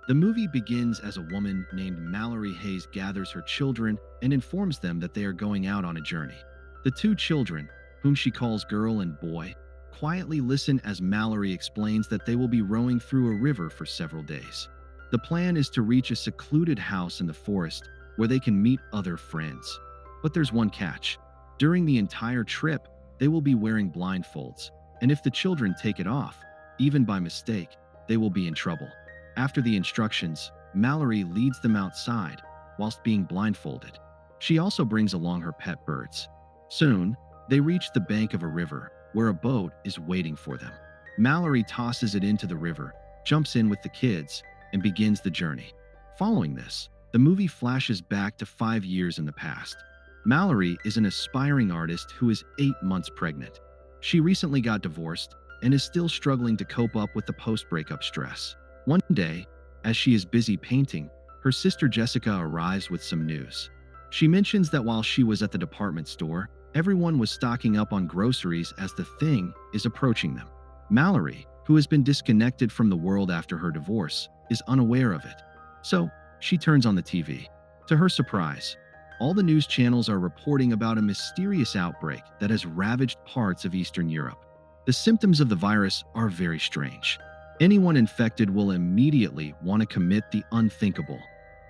The movie begins as a woman named Mallory Hayes gathers her children and informs them that they are going out on a journey. The two children, whom she calls girl and boy, quietly listen as Mallory explains that they will be rowing through a river for several days. The plan is to reach a secluded house in the forest where they can meet other friends. But there's one catch. During the entire trip, they will be wearing blindfolds, and if the children take it off, even by mistake, they will be in trouble. After the instructions, Mallory leads them outside whilst being blindfolded. She also brings along her pet birds. Soon, they reach the bank of a river where a boat is waiting for them. Mallory tosses it into the river, jumps in with the kids, and begins the journey. Following this, the movie flashes back to 5 years in the past. Mallory is an aspiring artist who is 8 months pregnant. She recently got divorced and is still struggling to cope up with the post-breakup stress. One day, as she is busy painting, her sister Jessica arrives with some news. She mentions that while she was at the department store, everyone was stocking up on groceries as the thing is approaching them. Mallory, who has been disconnected from the world after her divorce, is unaware of it. So, she turns on the TV. To her surprise, all the news channels are reporting about a mysterious outbreak that has ravaged parts of Eastern Europe. The symptoms of the virus are very strange. Anyone infected will immediately want to commit the unthinkable.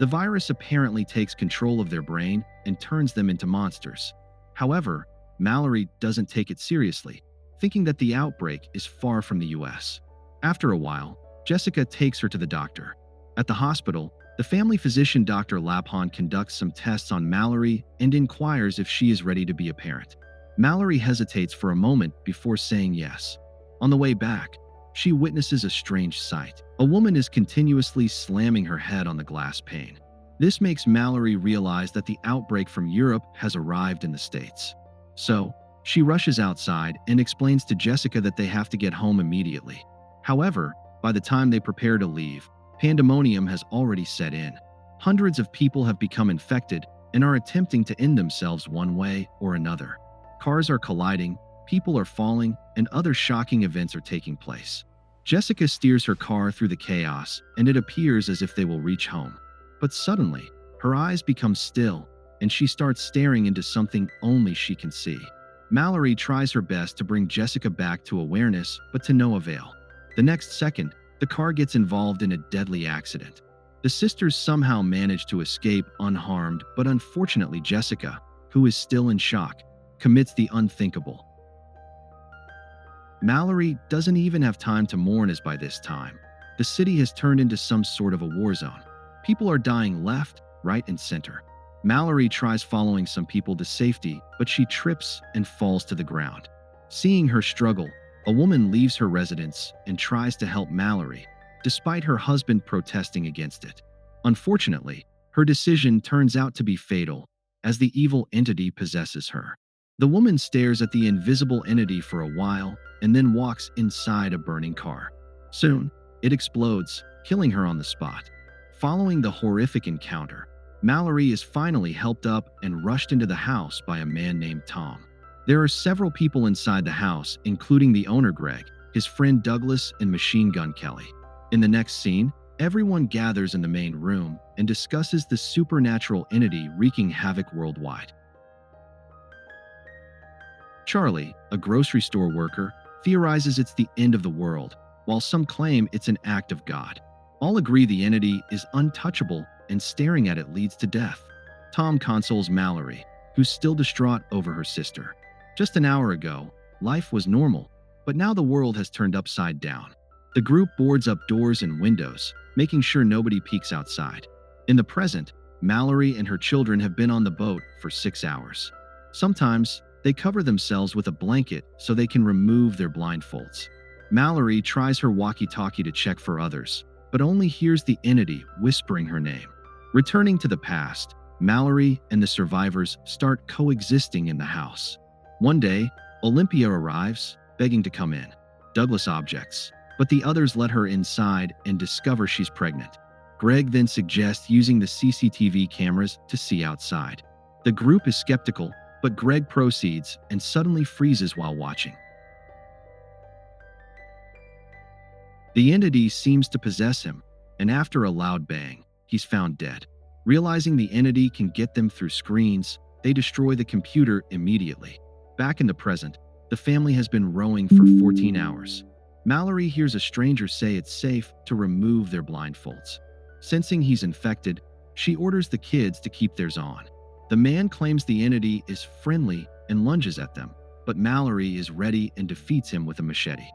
The virus apparently takes control of their brain and turns them into monsters. However, Mallory doesn't take it seriously, thinking that the outbreak is far from the US. After a while, Jessica takes her to the doctor. At the hospital, the family physician Dr. Lapon conducts some tests on Mallory and inquires if she is ready to be a parent. Mallory hesitates for a moment before saying yes. On the way back, she witnesses a strange sight. A woman is continuously slamming her head on the glass pane. This makes Mallory realize that the outbreak from Europe has arrived in the States. So, she rushes outside and explains to Jessica that they have to get home immediately. However, by the time they prepare to leave, pandemonium has already set in. Hundreds of people have become infected and are attempting to end themselves one way or another. Cars are colliding, people are falling, and other shocking events are taking place. Jessica steers her car through the chaos, and it appears as if they will reach home. But suddenly, her eyes become still, and she starts staring into something only she can see. Mallory tries her best to bring Jessica back to awareness, but to no avail. The next second, the car gets involved in a deadly accident. The sisters somehow manage to escape unharmed, but unfortunately Jessica, who is still in shock, commits the unthinkable. Mallory doesn't even have time to mourn as by this time, the city has turned into some sort of a war zone. People are dying left, right, and center. Mallory tries following some people to safety, but she trips and falls to the ground. Seeing her struggle, a woman leaves her residence and tries to help Mallory, despite her husband protesting against it. Unfortunately, her decision turns out to be fatal, as the evil entity possesses her. The woman stares at the invisible entity for a while and then walks inside a burning car. Soon, it explodes, killing her on the spot. Following the horrific encounter, Mallory is finally helped up and rushed into the house by a man named Tom. There are several people inside the house, including the owner Greg, his friend Douglas, and Machine Gun Kelly. In the next scene, everyone gathers in the main room and discusses the supernatural entity wreaking havoc worldwide. Charlie, a grocery store worker, theorizes it's the end of the world, while some claim it's an act of God. All agree the entity is untouchable and staring at it leads to death. Tom consoles Mallory, who's still distraught over her sister. Just an hour ago, life was normal, but now the world has turned upside down. The group boards up doors and windows, making sure nobody peeks outside. In the present, Mallory and her children have been on the boat for 6 hours. Sometimes, they cover themselves with a blanket so they can remove their blindfolds. Mallory tries her walkie-talkie to check for others, but only hears the entity whispering her name. Returning to the past, Mallory and the survivors start coexisting in the house. One day, Olympia arrives, begging to come in. Douglas objects, but the others let her inside and discover she's pregnant. Greg then suggests using the CCTV cameras to see outside. The group is skeptical, but Greg proceeds and suddenly freezes while watching. The entity seems to possess him, and after a loud bang, he's found dead. Realizing the entity can get them through screens, they destroy the computer immediately. Back in the present, the family has been rowing for 14 hours. Mallory hears a stranger say it's safe to remove their blindfolds. Sensing he's infected, she orders the kids to keep theirs on. The man claims the entity is friendly and lunges at them, but Mallory is ready and defeats him with a machete.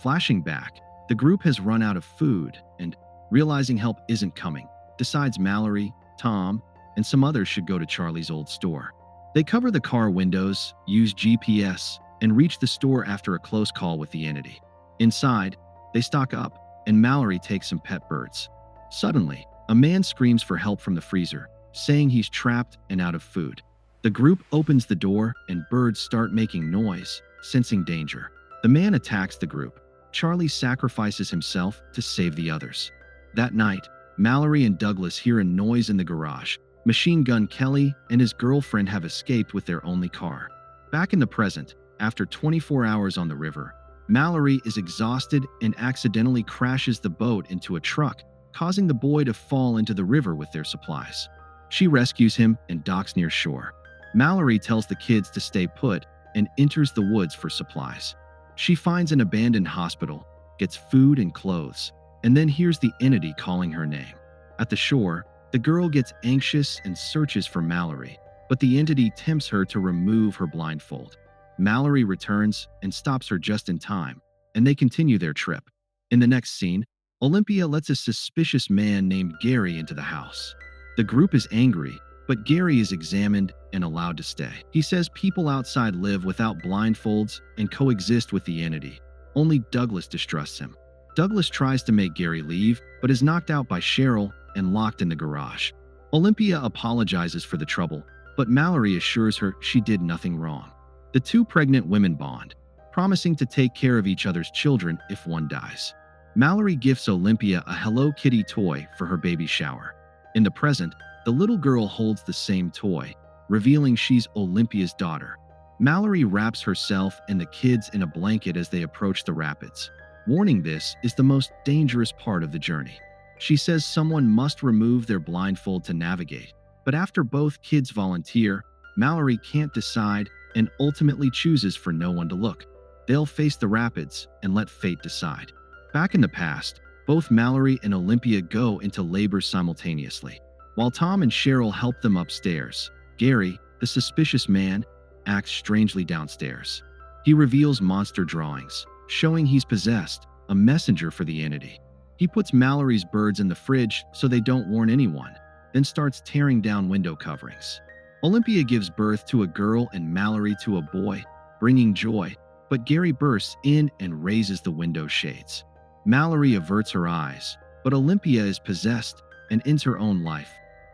Flashing back, the group has run out of food and, realizing help isn't coming, decides Mallory, Tom, and some others should go to Charlie's old store. They cover the car windows, use GPS, and reach the store after a close call with the entity. Inside, they stock up, and Mallory takes some pet birds. Suddenly, a man screams for help from the freezer, saying he's trapped and out of food. The group opens the door, and birds start making noise, sensing danger. The man attacks the group. Charlie sacrifices himself to save the others. That night, Mallory and Douglas hear a noise in the garage. Machine Gun Kelly and his girlfriend have escaped with their only car. Back in the present, after 24 hours on the river, Mallory is exhausted and accidentally crashes the boat into a truck, causing the boy to fall into the river with their supplies. She rescues him and docks near shore. Mallory tells the kids to stay put and enters the woods for supplies. She finds an abandoned hospital, gets food and clothes, and then hears the entity calling her name. At the shore, the girl gets anxious and searches for Mallory, but the entity tempts her to remove her blindfold. Mallory returns and stops her just in time, and they continue their trip. In the next scene, Olympia lets a suspicious man named Gary into the house. The group is angry, but Gary is examined and allowed to stay. He says people outside live without blindfolds and coexist with the entity. Only Douglas distrusts him. Douglas tries to make Gary leave, but is knocked out by Cheryl and locked in the garage. Olympia apologizes for the trouble, but Mallory assures her she did nothing wrong. The two pregnant women bond, promising to take care of each other's children if one dies. Mallory gifts Olympia a Hello Kitty toy for her baby shower. In the present, the little girl holds the same toy, revealing she's Olympia's daughter. Mallory wraps herself and the kids in a blanket as they approach the rapids, warning this is the most dangerous part of the journey. She says someone must remove their blindfold to navigate, but after both kids volunteer, Mallory can't decide and ultimately chooses for no one to look. They'll face the rapids and let fate decide. Back in the past, both Mallory and Olympia go into labor simultaneously. While Tom and Cheryl help them upstairs, Gary, the suspicious man, acts strangely downstairs. He reveals monster drawings, showing he's possessed, a messenger for the entity. He puts Mallory's birds in the fridge so they don't warn anyone, then starts tearing down window coverings. Olympia gives birth to a girl and Mallory to a boy, bringing joy, but Gary bursts in and raises the window shades. Mallory averts her eyes, but Olympia is possessed and ends her own life,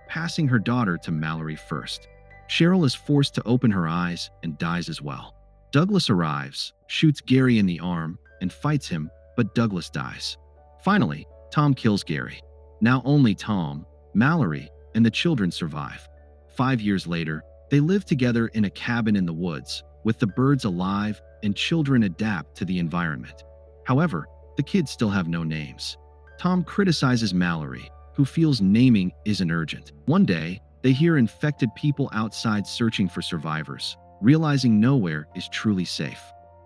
passing her daughter to Mallory first. Cheryl is forced to open her eyes and dies as well. Douglas arrives, shoots Gary in the arm, and fights him, but Douglas dies. Finally, Tom kills Gary. Now only Tom, Mallory, and the children survive. 5 years later, they live together in a cabin in the woods, with the birds alive and children adapt to the environment. However, the kids still have no names. Tom criticizes Mallory, who feels naming isn't urgent. One day, they hear infected people outside searching for survivors, realizing nowhere is truly safe.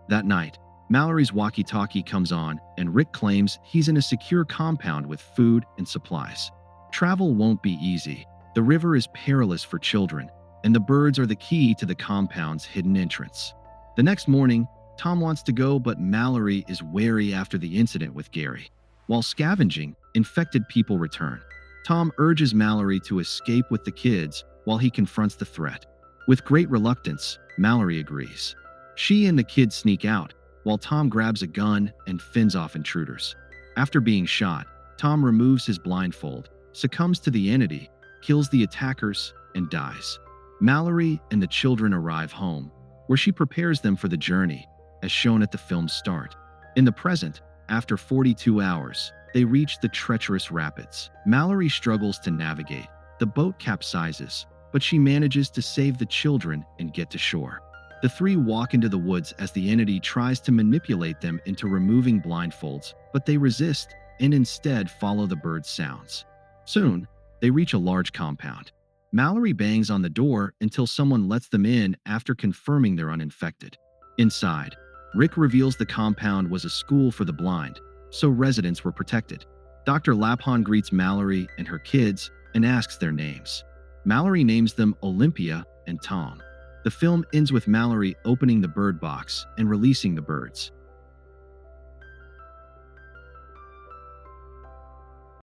That night, Mallory's walkie-talkie comes on, and Rick claims he's in a secure compound with food and supplies. Travel won't be easy. The river is perilous for children, and the birds are the key to the compound's hidden entrance. The next morning, Tom wants to go, but Mallory is wary after the incident with Gary. While scavenging, infected people return. Tom urges Mallory to escape with the kids while he confronts the threat. With great reluctance, Mallory agrees. She and the kids sneak out, while Tom grabs a gun and fends off intruders. After being shot, Tom removes his blindfold, succumbs to the entity, kills the attackers, and dies. Mallory and the children arrive home, where she prepares them for the journey, as shown at the film's start. In the present, after 42 hours, they reach the treacherous rapids. Mallory struggles to navigate. The boat capsizes, but she manages to save the children and get to shore. The three walk into the woods as the entity tries to manipulate them into removing blindfolds, but they resist and instead follow the bird's sounds. Soon, they reach a large compound. Mallory bangs on the door until someone lets them in after confirming they're uninfected. Inside, Rick reveals the compound was a school for the blind, so residents were protected. Dr. Laphan greets Mallory and her kids and asks their names. Mallory names them Olympia and Tom. The film ends with Mallory opening the bird box and releasing the birds.